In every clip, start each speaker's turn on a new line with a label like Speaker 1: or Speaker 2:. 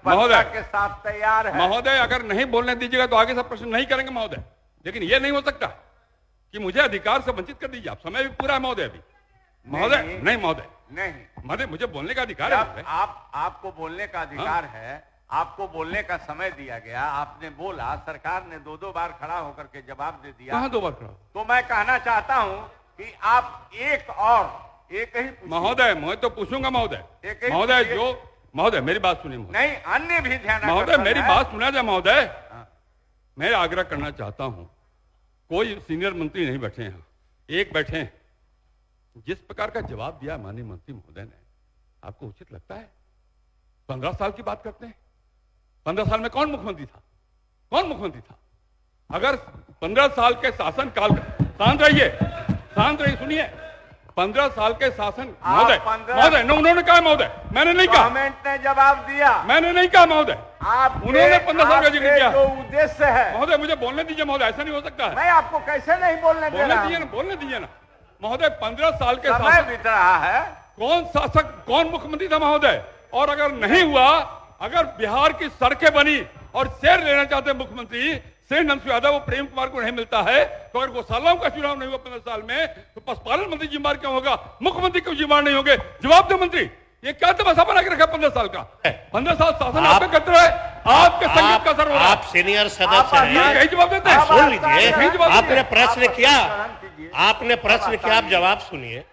Speaker 1: महोदय
Speaker 2: के साथ तैयार है।
Speaker 1: महोदय, अगर नहीं बोलने दीजिएगा तो आगे सब प्रश्न नहीं करेंगे महोदय, लेकिन ये नहीं हो सकता कि मुझे अधिकार से वंचित कर दीजिए। आप समय भी पूरा है महोदय अभी। महोदय नहीं महोदय
Speaker 2: नहीं
Speaker 1: महोदय, मुझे बोलने का अधिकार है महोदय।
Speaker 2: आपको बोलने का अधिकार है, आपको बोलने का समय दिया गया, आपने बोला, सरकार ने दो बार खड़ा होकर के जवाब दे दिया।
Speaker 1: कहाँ 2 बार खड़ा?
Speaker 2: तो मैं कहना चाहता हूं कि आप एक ही
Speaker 1: महोदय, मैं तो पूछूंगा महोदय। महोदय जो महोदय मेरी बात सुनिए
Speaker 2: नहीं, अन्य भी ध्यान
Speaker 1: महोदय, मेरी बात सुना जाए महोदय। मैं आग्रह करना चाहता हूं, कोई सीनियर मंत्री नहीं बैठे हैं, एक बैठे हैं। जिस प्रकार का जवाब दिया माननीय मंत्री महोदय ने, आपको उचित लगता है? 15 साल की बात करते हैं। 15 साल में कौन मुख्यमंत्री था? कौन मुख्यमंत्री था? अगर 15 साल के शासन काल, शांत रहिए, सुनिए। 15 साल के शासन महोदय उन्होंने कहा महोदय, मैंने नहीं कहा।
Speaker 2: गवर्नमेंट ने जवाब दिया,
Speaker 1: मैंने नहीं कहा महोदय। उन्होंने 15 साल का जिक्र किया।
Speaker 2: जो उद्देश्य है
Speaker 1: महोदय, मुझे बोलने दीजिए महोदय, ऐसा नहीं हो सकता है।
Speaker 2: मैं आपको कैसे नहीं बोलने
Speaker 1: दीजिए ना महोदय। 15 साल के
Speaker 2: समय बीत रहा है।
Speaker 1: कौन शासक, कौन मुख्यमंत्री था महोदय? और अगर नहीं हुआ, अगर बिहार की सड़कें बनी और शेयर लेना चाहते मुख्यमंत्री शेर नंदू यादव, वो प्रेम कुमार को नहीं मिलता है, तो अगर गौशालाओं का चुनाव नहीं हुआ 15 साल में, तो पशुपालन मंत्री जिम्मेदार क्यों होगा? मुख्यमंत्री क्यों जिम्मेदार नहीं होंगे? जवाब दो मंत्री। ये क्या तमाशा बना के रखा 15 साल का? 15 साल शासन आपका करते रहे, आपके संगीत का असर हो रहा है।
Speaker 3: आप सीनियर सदस्य हैं,
Speaker 1: यही जवाब देते हैं।
Speaker 3: सुन लीजिए। आपने प्रश्न किया, आप जवाब सुनिए,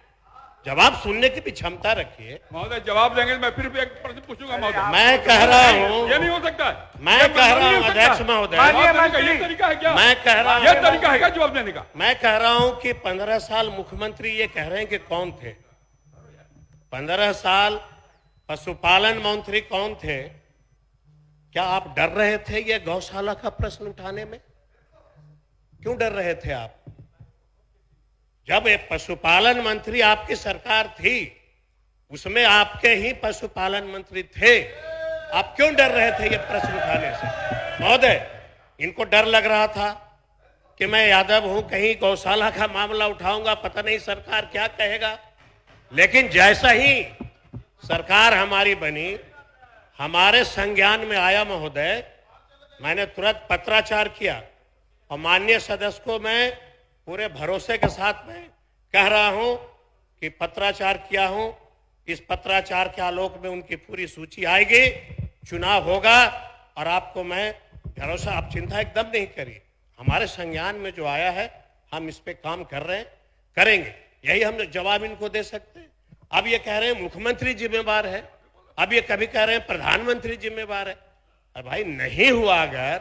Speaker 3: जवाब सुनने की भी क्षमता रखिए।
Speaker 1: महोदय जवाब देंगे, मैं फिर भी एक प्रश्न पूछूंगा महोदय।
Speaker 3: मैं कह रहा हूँ,
Speaker 1: ये नहीं हो सकता है।
Speaker 3: मैं कह रहा हूँ अध्यक्ष महोदय,
Speaker 1: ये तरीका है क्या?
Speaker 3: मैं कह रहा हूँ,
Speaker 1: ये तरीका है क्या जवाब देने का?
Speaker 3: मैं कह रहा हूँ कि 15 साल मुख्यमंत्री ये कह रहे हैं कि कौन थे? 15 साल पशुपालन मंत्री कौन थे? क्या आप डर रहे थे ये गौशाला का प्रश्न उठाने में? क्यों डर रहे थे आप? जब एक पशुपालन मंत्री आपकी सरकार थी, उसमें आपके ही पशुपालन मंत्री थे, आप क्यों डर रहे थे ये प्रश्न उठाने से? महोदय, इनको डर लग रहा था कि मैं यादव हूं, कहीं गौशाला का मामला उठाऊंगा, पता नहीं सरकार क्या कहेगा। लेकिन जैसा ही सरकार हमारी बनी, हमारे संज्ञान में आया महोदय, मैंने तुरंत पत्राचार किया और माननीय सदस्य को मैं पूरे भरोसे के साथ में कह रहा हूं कि पत्राचार किया हूं। इस पत्राचार के आलोक में उनकी पूरी सूची आएगी, चुनाव होगा और आपको मैं भरोसा, आप चिंता एकदम नहीं करिए। हमारे संज्ञान में जो आया है, हम इस पे काम कर रहे हैं, करेंगे। यही हम जवाब इनको दे सकते हैं। अब ये कह रहे हैं मुख्यमंत्री जिम्मेवार है, अब ये कभी कह रहे हैं प्रधानमंत्री जिम्मेवार है। अब भाई नहीं हुआ, अगर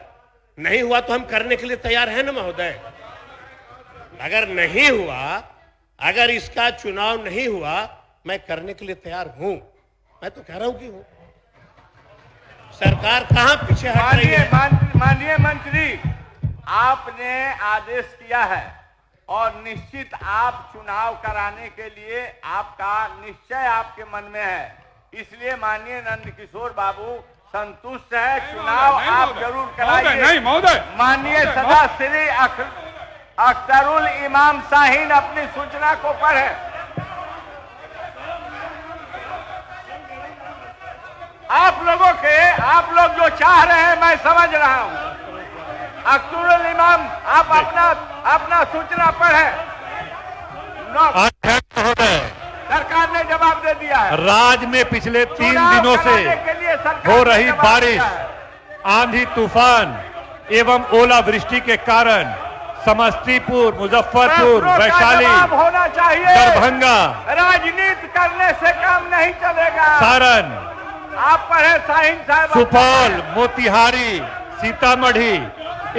Speaker 3: नहीं हुआ तो हम करने के लिए तैयार है ना महोदय। अगर नहीं हुआ, अगर इसका चुनाव नहीं हुआ, मैं करने के लिए तैयार हूं। मैं तो कह रहा हूं कि हूं। सरकार कहां पीछे हट रही है?
Speaker 2: माननीय मंत्री, आपने आदेश किया है और निश्चित आप चुनाव कराने के लिए आपका निश्चय आपके मन में है, इसलिए माननीय नंदकिशोर बाबू संतुष्ट है। चुनाव आप जरूर कराइए।
Speaker 1: नहीं महोदय,
Speaker 2: माननीय सदस्य श्री अख्तरुल इमाम शाहीन अपनी सूचना को पढ़े। आप लोग जो चाह रहे हैं मैं समझ रहा हूं। अख्तरुल इमाम, आप अपना सूचना पढ़े। सरकार ने जवाब दे दिया है।
Speaker 4: राज्य में पिछले 3 दिनों से हो रही बारिश, आंधी तूफान एवं ओलावृष्टि के कारण समस्तीपुर, मुजफ्फरपुर, वैशाली,
Speaker 2: होना चाहिए,
Speaker 4: दरभंगा,
Speaker 2: राजनीति करने से काम नहीं चलेगा।
Speaker 4: सारण,
Speaker 2: आप पढ़े शाहीन साहब।
Speaker 4: सुपौल, मोतिहारी, सीतामढ़ी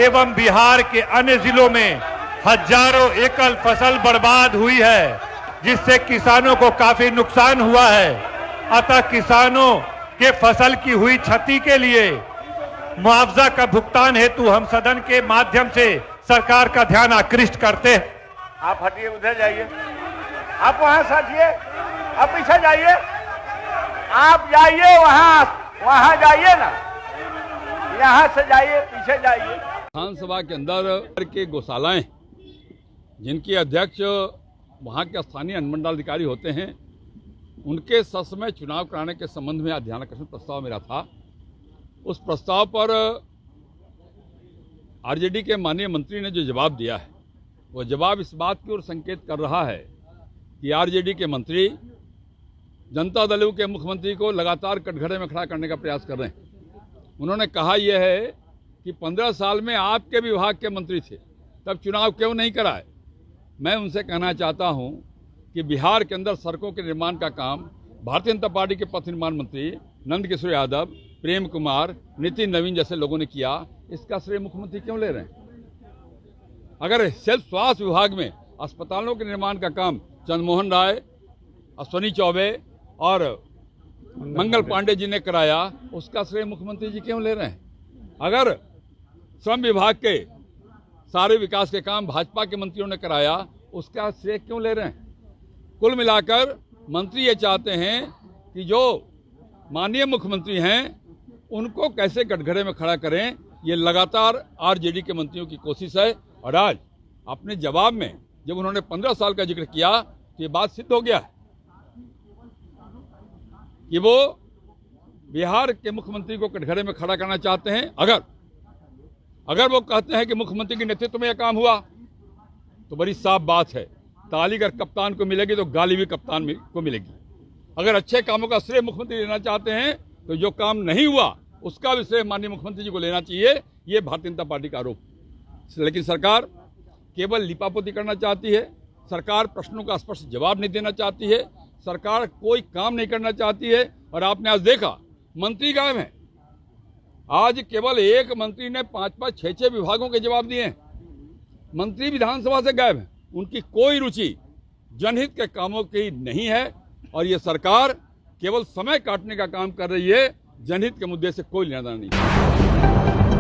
Speaker 4: एवं बिहार के अन्य जिलों में हजारों एकड़ फसल बर्बाद हुई है, जिससे किसानों को काफी नुकसान हुआ है। अतः किसानों के फसल की हुई क्षति के लिए मुआवजा का भुगतान हेतु हम सदन के माध्यम से सरकार का ध्यान आकृष्ट करते हैं।
Speaker 2: आप हटिए, उधर जाइए, आप वहां से हटिए, आप पीछे जाइए, आप जाइए वहां जाइए ना, यहां से जाइए, पीछे जाइए।
Speaker 1: विधानसभा के अंदर के गौशालाएं, जिनके अध्यक्ष वहां के स्थानीय अनुमंडलाधिकारी होते हैं, उनके सस में चुनाव कराने के संबंध में ध्यानाकर्षण प्रस्ताव मेरा था। उस प्रस्ताव पर आरजेडी के माननीय मंत्री ने जो जवाब दिया है, वो जवाब इस बात की ओर संकेत कर रहा है कि आरजेडी के मंत्री जनता दल के मुख्यमंत्री को लगातार कटघरे में खड़ा करने का प्रयास कर रहे हैं। उन्होंने कहा यह है कि 15 साल में आपके विभाग के मंत्री थे, तब चुनाव क्यों नहीं कराए। मैं उनसे कहना चाहता हूं कि बिहार के अंदर सड़कों के निर्माण का काम भारतीय जनता पार्टी के पथ निर्माण मंत्री नंद किशोर यादव, प्रेम कुमार, नितिन नवीन जैसे लोगों ने किया, इसका श्रेय मुख्यमंत्री क्यों ले रहे हैं। अगर सिर्फ स्वास्थ्य विभाग में अस्पतालों के निर्माण का काम चंद्रमोहन राय, अश्वनी चौबे और मंगल पांडे जी ने कराया, उसका श्रेय मुख्यमंत्री जी क्यों ले रहे हैं। अगर श्रम विभाग के सारे विकास के काम भाजपा के मंत्रियों ने कराया, उसका श्रेय क्यों ले रहे हैं। कुल मिलाकर मंत्री ये चाहते हैं कि जो माननीय मुख्यमंत्री हैं उनको कैसे कटघरे में खड़ा करें। ये लगातार आरजेडी के मंत्रियों की कोशिश है। और आज अपने जवाब में जब उन्होंने 15 साल का जिक्र किया तो ये बात सिद्ध हो गया है कि वो बिहार के मुख्यमंत्री को कटघरे में खड़ा करना चाहते हैं। अगर वो कहते हैं कि मुख्यमंत्री के नेतृत्व में यह काम हुआ तो बड़ी साफ बात है, ताली अगर कप्तान को मिलेगी तो गाली भी कप्तान को मिलेगी। अगर अच्छे कामों का श्रेय मुख्यमंत्री लेना चाहते हैं तो जो काम नहीं हुआ उसका भी श्रेय माननीय मुख्यमंत्री जी को लेना चाहिए। ये भारतीय जनता पार्टी का आरोप। लेकिन सरकार केवल लिपापोती करना चाहती है, सरकार प्रश्नों का स्पष्ट जवाब नहीं देना चाहती है, सरकार कोई काम नहीं करना चाहती है। और आपने आज देखा मंत्री गायब हैं। आज केवल एक मंत्री ने 5-5, 6-6 विभागों के जवाब दिए हैं। मंत्री विधानसभा से गायब हैं। उनकी कोई रुचि जनहित के कामों की नहीं है और ये सरकार केवल समय काटने का काम कर रही है। जनहित के मुद्दे से कोई लेना देना नहीं है।